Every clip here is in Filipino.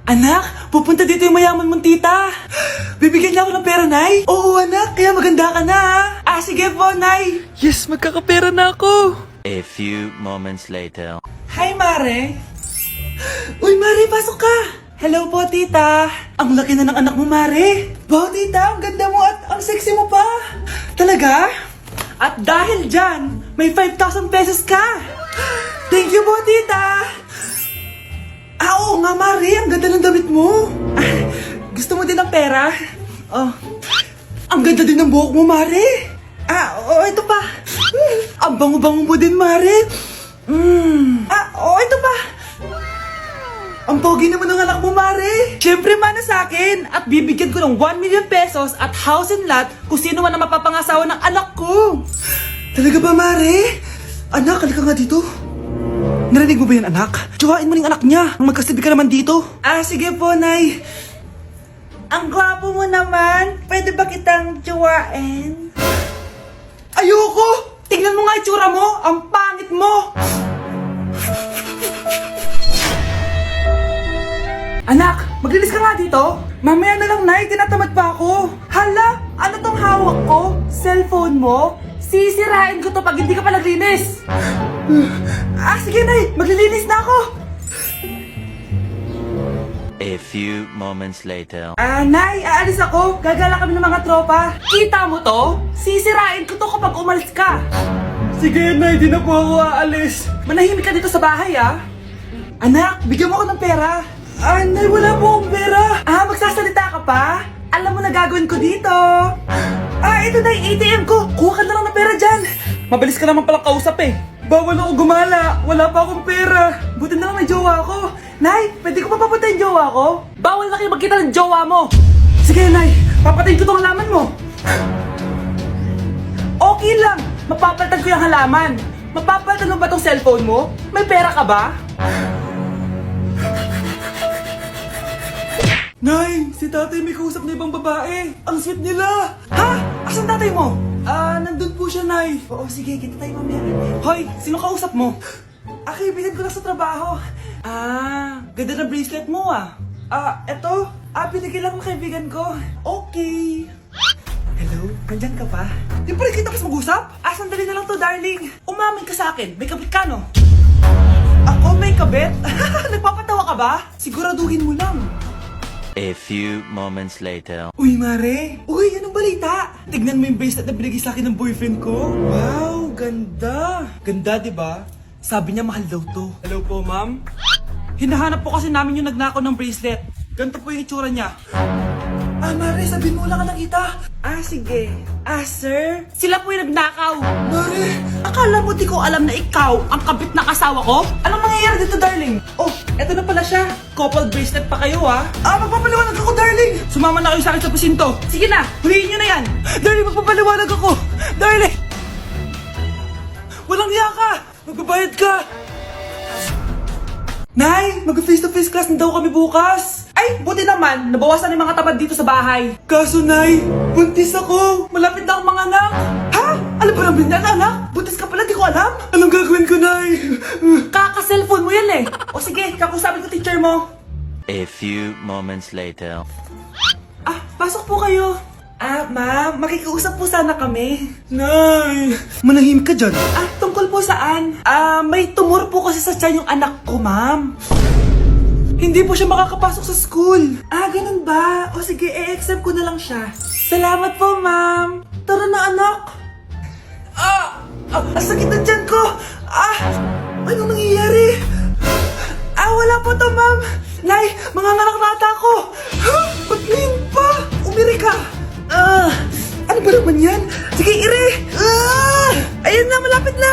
Anak, pupunta dito yung mayaman mong tita. Bibigyan niya ako ng pera, Nay. Oo, anak, kaya maganda ka na. Sige po, Nay. Yes, magkakapera na ako. A few moments later. Hi, Mare. Uy, Mare, pasok ka. Hello po, tita. Ang laki na ng anak mo, Mare. Wow, tita, ang ganda mo at ang sexy mo pa. Talaga? At dahil dyan, may 5,000 pesos ka. Thank you po, tita. Oo nga, Mare, ang ganda ng damit mo. Gusto mo din ng pera? Oh, ang ganda din ng buhok mo, Mare. Ito pa. Ang bango-bango mo din, Mare. Ito pa. Ang pogi naman ng anak mo, Mare. Siyempre, mana sa akin. At bibigyan ko ng 1 million pesos at house and lot kung sino man ang mapapangasawa ng anak ko. Talaga ba, Mare? Anak, halika nga dito. Narinig mo ba yan, anak? Tsuhain mo ning anak niya. Ang magkasabi ka naman dito. Sige po, Nay. Ang gwapo mo naman. Pwede ba kitang tsuhain? Ayoko! Tingnan mo nga itsura mo. Ang pangit mo. Anak, maglinis ka nga dito. Mamaya na lang, Nay. Tinatamad pa ako. Hala, ano tong hawak ko? Cellphone mo? Sisirain ko to pag hindi ka pa naglinis. Sige, Nay. Maglilinis na ako. A few moments later. Nay, aalis ako. Gagala kami ng mga tropa. Kita mo to? Sisirain ko to kapag umalis ka. Sige, Nay. Di na po ako aalis. Manahimik ka dito sa bahay, Anak, bigyan mo ako ng pera. Nay, wala po akong pera. Magsasalita ka pa? Alam mo na gagawin ko dito. Ito na yung ATM ko. Kuha ka na lang ng pera dyan. Mabilis ka naman palang kausap Bawal ako gumala. Wala pa akong pera. Buti na lang may jowa ko. Nay, pwede ko pa papatay yung jowa ko? Bawal na kayo magkita ng jowa mo. Sige, Nay. Papatayin ko tong halaman mo. Okay lang. Mapapalitan ko yung halaman. Mapapalitan mo ba tong cellphone mo? May pera ka ba? Nay, si tatay may kausap na ibang babae. Ang sweet nila. Asan tatay mo? Nandun po siya, Nay. Oo, sige, kita tayo mamaya. Hoy, sino kausap mo? Kaibigan ko lang sa trabaho. Ganda na bracelet mo, eto. Binigyan lang ng kaibigan ko. Okay. Hello, nandyan ka pa? Di pa rin kita kasi mag-usap? Sandali na lang to, darling. Umamin ka sa akin. May kabit ka, no? Ako may kabit? Nagpapatawa ka ba? Siguraduhin mo lang. A few moments later. Uy, Mare! Uy, anong balita? Tignan mo yung bracelet na binigay sa akin ng boyfriend ko. Wow, ganda! Ganda, di ba? Sabi niya mahal daw to. Hello po, ma'am? Hinahanap po kasi namin yung nagnakaw ng bracelet. Ganito po yung itsura niya. Mare, sabihin mo lang ka nakita. Sige. Sir? Sila po yung nagnakaw. Mare! Akala mo di ko alam na ikaw ang kabit na kasawa ko? Anong mangyayari dito, darling? Eto na pala siya. Couple bracelet pa kayo, magpapaliwanag ako, darling. Sumama na kayo sa akin sa presinto. Sige na, huliin nyo na yan. Darling, magpapaliwanag ako. Darling! Walang hiya ka. Magbabayad ka. Nay, mag-face-to-face class na daw kami bukas. Buti naman, nabawasan yung mga tamad dito sa bahay. Kaso, Nay, buntis ako. Malapit na akong manganak. Alam ba namin yan, anak? Buntis ka pala, di ko alam. Anong gagawin ko, Nay? Kaka-cellphone mo yan sige, kakusapin ko teacher mo. A few moments later. Pasok po kayo. Ma'am, makikiusap po sana kami. Nay, manahimik ka dyan. Tungkol po saan? May tumor po kasi sa tiyan yung anak ko, ma'am. Hindi po siya makakapasok sa school. Ganun ba? O sige, i-exempt ko na lang siya. Salamat po, ma'am. Tara na, anak. Ang sakit na tiyan ko. Anong nangyayari? Wala po to, ma'am. Nay, manganganak na ata ako. Ba't ngayon pa? Umiri ka. Ano ba naman yan? Sige, ire! Ayun na, malapit na!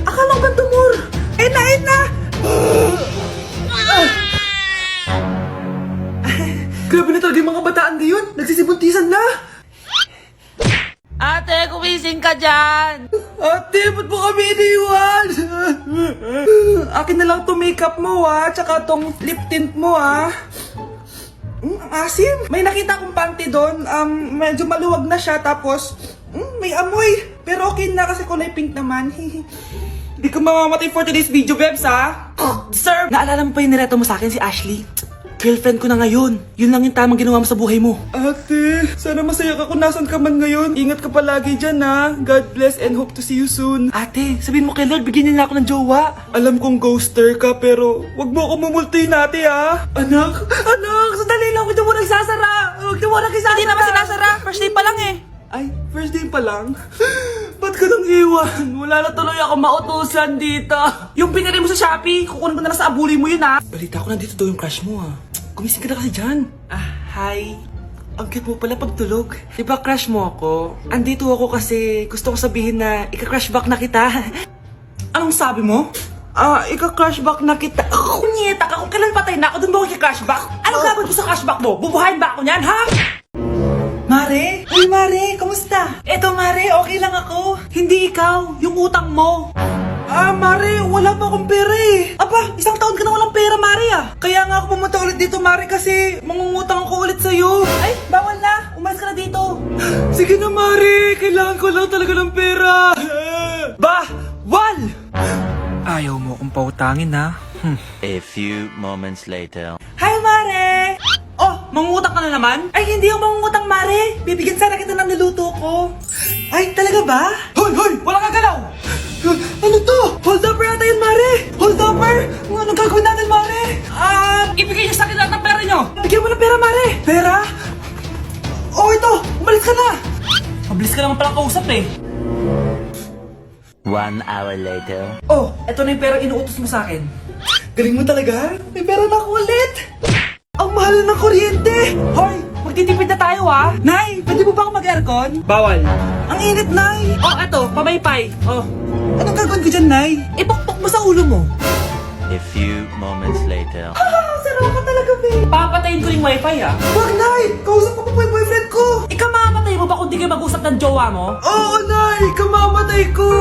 Akala ko ba tumor? Ayun na! Grabe na talaga yung mga bataan ngayon. Nagsisibuntisan na. Ate, kumising ka dyan! Ate, ba't mo kami iniwan? Akin na lang to makeup mo, tsaka tong lip tint mo, Ang asim. May nakita akong panty doon. Medyo maluwag na siya. Tapos, may amoy. Pero okay na kasi kulay pink naman. Hindi ka mamamatay for today's video, Bebs, Sir! Naalala mo pa yung nireto mo sa akin si Ashley? Girlfriend ko na ngayon. Yun lang yung tamang ginawa mo sa buhay mo. Ate, sana masaya ka kung nasan ka man ngayon. Ingat ka palagi dyan ha. God bless and hope to see you soon. Ate, sabihin mo kay Lord, bigyan niya na ako ng jowa. Alam kong ghoster ka pero wag mo ako mumultuin ate ha. Anak, sandali lang. Huwag na mo nagsasara. Huwag na mo nagsasara. Hindi naman sinasara. First day pa lang eh. Ay, first day pa lang? Ba't ka nang iwan? Wala na tuloy ako mautusan dito. Yung pinari mo sa Shopee, kukunin ko na lang sa abuli mo yun ha. Balita ko nandito daw yung crush mo ha. Gumising ka na kasi dyan. Hi. Ang cute mo pala pagtulog. Diba crush mo ako? Andito ako kasi gusto ko sabihin na ika-crush back na kita. Anong sabi mo? Ika-crush back na kita. Kunyeta ka, kung kailan patay na ako, dun ba ako ika-crush back? Anong gagawin mo sa crush back mo? Bubuhayin ba ako niyan, ha? Mare? Uy, Mare, kamusta? Eto, Mare, okay lang ako. Hindi ikaw, yung utang mo. Mare, wala pa akong pera eh. Aba, isang taon ka na walang pera, Mare ah. Kaya nga ako pumunta ulit dito, Mare, kasi mangungutang ako ulit sa'yo. Ay, bawal na. Umalis ka na dito. Sige na, Mare. Kailangan ko lang talaga ng pera. Bawal! Ayaw mo akong pautangin, ha? A few moments later. Hi, Mare! Oh, mangungutang ka na naman? Ay, hindi ako mangungutang, Mare. Bibigyan sana kita ng niluto ko. Ay, talaga ba? Hoy! Wala kang galaw! Ano to? Hold upper yata yun, Mare! Hold upper? Anong gagawin natin, Mare? Ibigay niyo sa akin lahat ng pera niyo! Bigyan mo ng pera, Mare! Pera? Oh, ito! Umalis ka na! Mabilis ka naman palang kausap eh. 1 hour later. Oh, eto na yung pera inuutos mo sa akin. Galing mo talaga? May pera na ako ulit! Ang mahal na ng kuryente! Hoy! Magtitipid na tayo ha! Nay! Pwede mo ba ako mag-aircon? Bawal. Ang init, Nay! Oh, eto, pamaypay. Oh. Anong gagawin ko dyan, Nay? Ipokpok mo sa ulo mo. A few moments later. Sarap ka talaga, babe. Papatayin ko yung wifi ha? Wag, Nay! Kausap ko pa po yung boyfriend ko! Ikamamatay mo ba kung di kayo mag-usap ng jowa mo? Oo, Nay! Ikamamatay ko!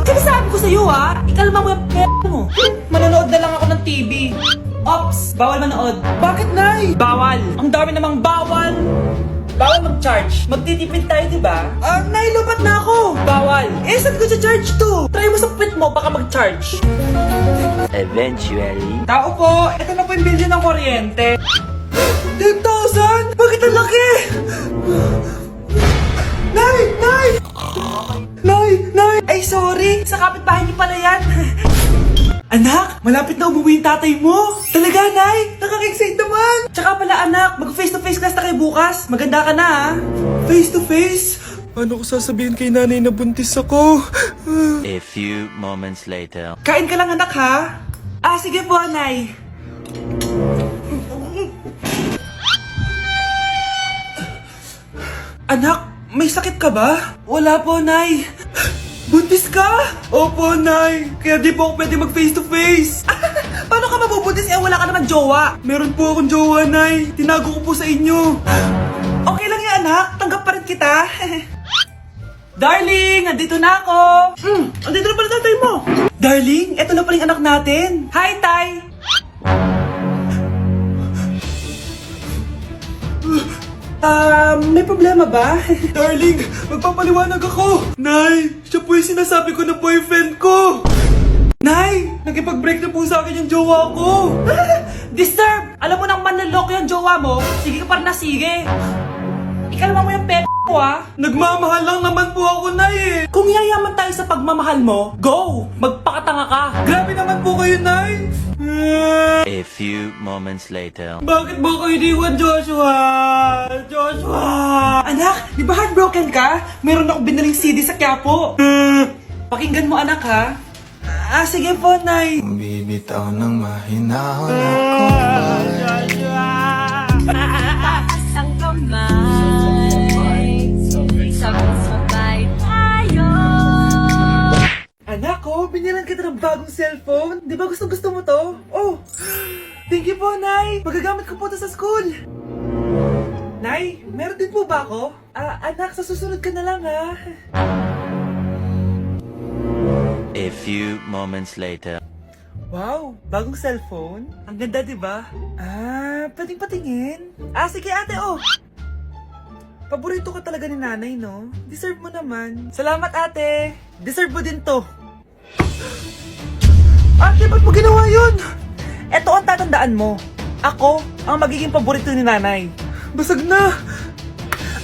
Sinasabi ko sa'yo ha? Ikalma mo yung mo. Manonood na lang ako ng TV. Ops! Bawal manood. Bakit, Nay? Bawal. Ang dami namang bawal. Bawal mag-charge. Magtitipid tayo, di ba? Nay, lupat na ako. Bawal. Saan ko sa-charge to? Try mo sa pit mo, baka mag-charge. Eventually. Tao po, ito na po yung bill ng kuryente. 10,000? Bakit ang laki? Nay! Ay, sorry. Sa kapitbahay niyo pala yan. Anak, malapit na umuwi yung tatay mo. Talaga, Nay? Nakaka-excite naman. Tsaka pala, anak, mag-face-to-face class na kayo bukas. Maganda ka na, ha? Face-to-face? Paano ko sasabihin kay nanay na buntis ako? A few moments later. Kain ka lang, anak, ha? Sige po, Nay. Anak, may sakit ka ba? Wala po, Nay. Buntis ka? Opo, Nay. Kaya di po ako pwede mag-face-to-face. Paano ka mabubuntis wala ka naman jowa? Meron po akong jowa, Nay. Tinago ko po sa inyo. Okay lang yan, anak. Tanggap pa rin kita. Darling, andito na ako. Andito na pala tatay mo. Darling, eto na pala yung anak natin. Hi, Tay. May problema ba? Darling, magpapaliwanag ako. Nay, siya po yung sinasabi ko na boyfriend ko. Nay, nakipag-break na po sa akin yung jowa ko. Disturb! Alam mo nang manloloko yung jowa mo, sige ka pa rin na sige. Ikalma mo yung ko ah. Nagmamahal lang naman po ako, Nay eh. Kung yayaman tayo sa pagmamahal mo, go! Magpakatanga ka. Grabe naman po kayo, Nay. A few moments later. Bakit ba kayo iniwan, Joshua? Anak, di ba heartbroken ka? Meron ako binaling CD sa Quiapo. Pakinggan mo, anak, ha? Sige po, Nay. Bibitaw ng mahinahon ako. Taas ang kamay, sabay-sabay tayo. Anak ko, binilan kita ng bagong cellphone. Di ba gusto mo to? Oh, thank you po, Nay. Magagamit ko po to sa school. Nay, meron din po ba ako? Anak, sa susunod ka na lang, ha? A few moments later. Wow, bagong cellphone? Ang ganda, di ba? Pwedeng patingin? Sige ate, oh! Paborito ka talaga ni nanay, no? Deserve mo naman. Salamat, ate! Deserve mo din to. Ate, ba't mo ginawa yun? Eto ang tatandaan mo. Ako ang magiging paborito ni nanay. Basag na!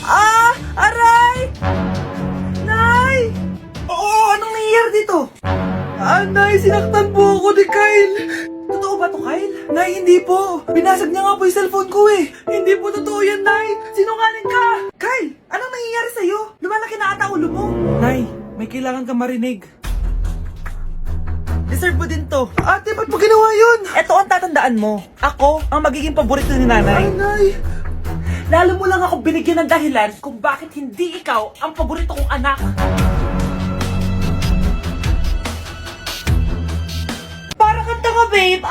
Ah! Aray! Nay! Oo, anong nangyayari dito? Nay, sinaktan po ako ni Kyle. Totoo ba to, Kyle? Nay, hindi po. Binasag niya nga po yung cellphone ko eh. Hindi po totoo yan, Nay. Sinungaling ka. Kyle, anong nangyayari sa'yo? Lumalaki na ata ulo mo. Nay, may kailangan kang marinig. Deserve mo din to. Ate, ba't mo ginawa yun? Eto ang tatandaan mo. Ako ang magiging paborito ni nanay. Nay! Lalo mo lang ako binigyan ng dahilan kung bakit hindi ikaw ang paborito kong anak. Para kang tanga, babe.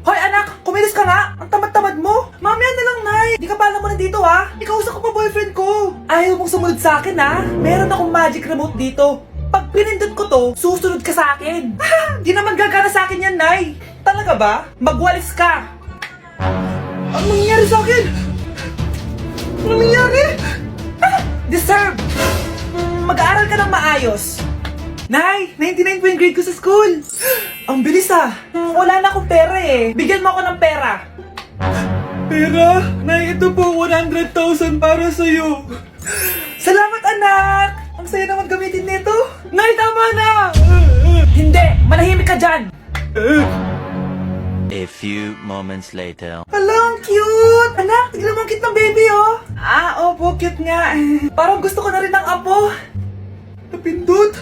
Hoy, anak, kumilos ka nga. Ang tamad-tamad mo. Mamaya na lang, Nay. Di ka pa alam mo nandito, ha? Ikausap ko pa boyfriend ko. Ayaw mong sumunod sa akin, ha? Meron akong magic remote dito. Pag pinindot ko to, susunod ka sa akin. Di naman gagana sa akin yan, Nay. Talaga ba? Magwalis ka. Ang nangyayari sa akin? Anong nangyayari? Deserve! Mag-aaral ka ng maayos. Nay, 99 po yung grade ko sa school. Ang bilis wala na akong pera eh. Bigyan mo ako ng pera. Pera? Nay, ito po 100,000 para sa'yo. Salamat, anak! Ang saya naman gamitin nito. Nay, tama na! Hindi! Manahimik ka dyan! A few moments later. Hala, ang cute! Anak, tignan mo ang cute ng baby, oh! Opo, cute nga. Parang gusto ko na rin ng apo. Napindot!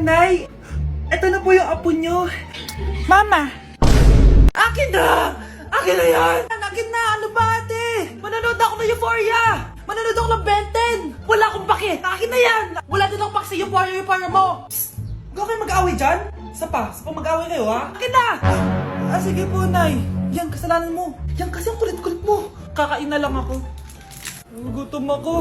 Nay, eto na po yung apo nyo. Mama! Akin na! Akin na yan! Akin na! Ano ba, ate? Manonood ako ng Euphoria! Manonood ako ng Ben 10! Wala akong pake! Akin na yan! Wala din akong pake sa Euphoria mo! Psst! Huwag kayo mag-away dyan? Isa pa mag-away kayo, ha? Akin na! Sige po, Nay. Yan, kasalanan mo. Yan kasi ang kulit-kulit mo. Kakain na lang ako. Gutom ako.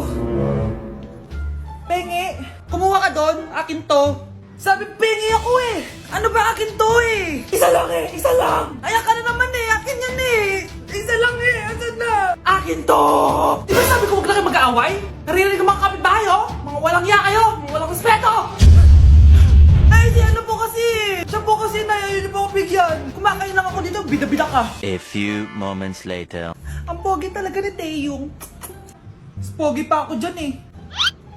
Pengi, kumuha ka doon. Akin to. Sabi, pengi ako eh. Ano ba akin to eh? Isa lang eh, isa lang. Ayan ka na naman eh, akin yan eh. Isa lang eh, asan na? Akin to. Di ba sabi ko huwag lang kayo mag-aaway? Naririnig ang mga kapitbahay oh. Mga walang iya kayo, mga walang respeto. Ay, si ano po kasi? Siya po kasi na yun po ako bigyan. Kumakain lang ako dito, bida-bida ka. A few moments later. Ang pogi talaga ni Taeyong. Mas pogi pa ako dyan eh.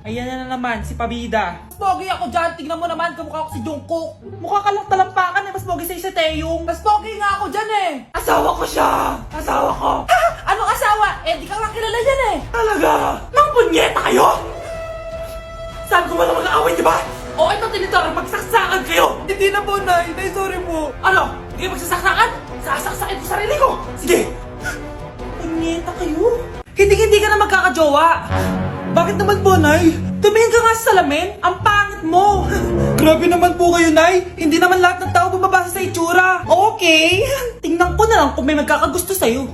Ayan na naman, si Pabida. Mas pogi ako dyan, tignan mo naman, kamukha ako si Jungkook. Mukha ka lang talampakan eh, mas pogi sa'yo si Taeyong. Mas pogi nga ako dyan eh. Asawa ko siya! Asawa ko! Ha? Anong asawa? Eh, di ka lang kilala yan eh. Talaga? Mga punyeta kayo? Saan ko ba na mag-aaway, di ba? O ito, tinitora, magsaksakan kayo! Hindi na po, Nay. Nay, sorry po. Ano? Hindi magsasaksakan? Sasaksakin ko sarili ko! Sige! Punyeta kayo? Hindi ka na magkakajowa! Bakit naman po, Nay? Tumingin ka nga sa salamin. Ang pangit mo. Grabe naman po kayo, Nay. Hindi naman lahat ng tao bumabasa sa itsura. Okay. Tingnan ko na lang kung may magkakagusto sa'yo.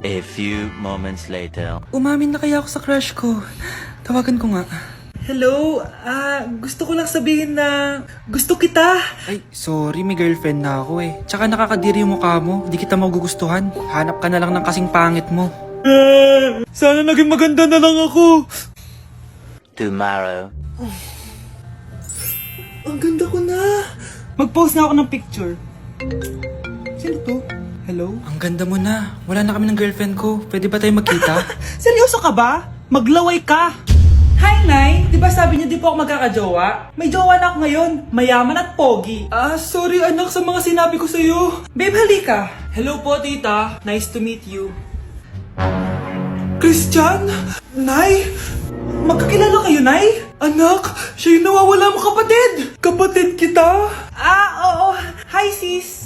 A few moments later. Umamin na kaya ako sa crush ko. Tawagan ko nga. Hello, gusto ko lang sabihin na gusto kita. Ay, sorry, may girlfriend na ako eh. Tsaka nakakadiri yung mukha mo, di kita magugustuhan. Hanap ka na lang ng kasing pangit mo. Sana naging maganda na lang ako. Tomorrow. Ang ganda ko na. Mag-post na ako ng picture. Sino to? Hello? Ang ganda mo na. Wala na kami ng girlfriend ko. Pwede ba tayo magkita? Seryoso ka ba? Maglaway ka. Hi, Nay! Di ba sabi niyo di po ako magkakajowa? May jowa na ako ngayon, mayaman at pogi. Sorry anak sa mga sinabi ko sa'yo. Babe, halika. Hello po, tita. Nice to meet you. Christian? Nay? Magkakilala kayo, Nay? Anak, siya yung nawawala mo kapatid. Kapatid kita? Oo. Hi, sis.